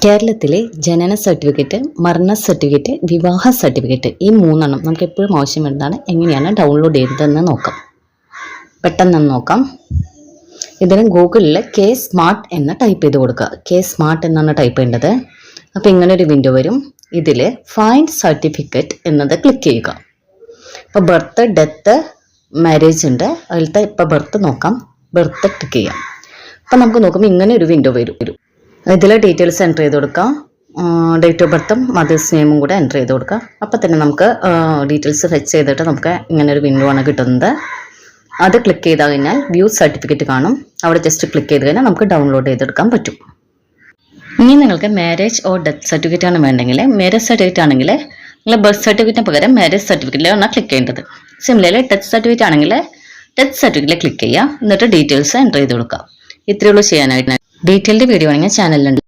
കേരളത്തിലെ ജനന സർട്ടിഫിക്കറ്റ്, മരണ സർട്ടിഫിക്കറ്റ്, വിവാഹ സർട്ടിഫിക്കറ്റ് ഈ മൂന്നെണ്ണം നമുക്ക് എപ്പോഴും ആവശ്യം വരുന്നതാണ്. എങ്ങനെയാണ് ഡൗൺലോഡ് ചെയ്തതെന്ന് നോക്കാം. പെട്ടെന്ന് നോക്കാം. ഇതിന് ഗൂഗിളിൽ കെ സ്മാർട്ട് എന്ന് ടൈപ്പ് ചെയ്ത് കൊടുക്കുക. കെ സ്മാർട്ട് എന്നാണ് ടൈപ്പ് ചെയ്യേണ്ടത്. അപ്പോൾ ഇങ്ങനെ ഒരു വിൻഡോ വരും. ഇതിൽ ഫൈൻഡ് സർട്ടിഫിക്കറ്റ് എന്നത് ക്ലിക്ക് ചെയ്യുക. ഇപ്പോൾ ബർത്ത്, ഡെത്ത്, മാരേജ് ഉണ്ട്. അതിലത്തെ ഇപ്പോൾ ബർത്ത് നോക്കാം. ബർത്ത് ക്ലിക്ക് ചെയ്യാം. അപ്പോൾ നമുക്ക് നോക്കുമ്പോൾ ഇങ്ങനെ ഒരു വിൻഡോ വരും. ഇതിൽ ഡീറ്റെയിൽസ് എൻ്റർ ചെയ്ത് കൊടുക്കാം. ഡേറ്റ് ഓഫ് ബർത്തും മദേഴ്സ് നെയിമും കൂടെ എൻ്റർ ചെയ്ത് കൊടുക്കുക. അപ്പോൾ തന്നെ നമുക്ക് ഡീറ്റെയിൽസ് ഫെച്ച് ചെയ്തിട്ട് നമുക്ക് ഇങ്ങനെ ഒരു വിൻഡോ ആണ് കിട്ടുന്നത്. അത് ക്ലിക്ക് ചെയ്ത് കഴിഞ്ഞാൽ വ്യൂ സർട്ടിഫിക്കറ്റ് കാണും. അവിടെ ജസ്റ്റ് ക്ലിക്ക് ചെയ്ത് കഴിഞ്ഞാൽ നമുക്ക് ഡൗൺലോഡ് ചെയ്തെടുക്കാൻ പറ്റും. ഇനി നിങ്ങൾക്ക് മാരേജ് ഓർ ഡെത്ത് സർട്ടിഫിക്കറ്റ് ആണ് വേണ്ടെങ്കിൽ, മാരേജ് സർട്ടിഫിക്കറ്റ് ആണെങ്കിൽ നിങ്ങൾ ബർത്ത് സർട്ടിഫിക്കറ്റിന് പകരം മാരേജ് സർട്ടിഫിക്കറ്റിലാണ് ക്ലിക്ക് ചെയ്യേണ്ടത്. സിമിലർലി ഡെത്ത് സർട്ടിഫിക്കറ്റ് ആണെങ്കിൽ ഡെത്ത് സർട്ടിഫിക്കറ്റിൽ ക്ലിക്ക് ചെയ്യുക. എന്നിട്ട് ഡീറ്റെയിൽസ് എൻ്റർ ചെയ്ത് കൊടുക്കുക. ഇത്രയേ ഉള്ളൂ ചെയ്യാനായിട്ട്. ഡീറ്റെയിൽഡ് വീഡിയോ ആണെങ്കിൽ ചാനലിലുണ്ട്.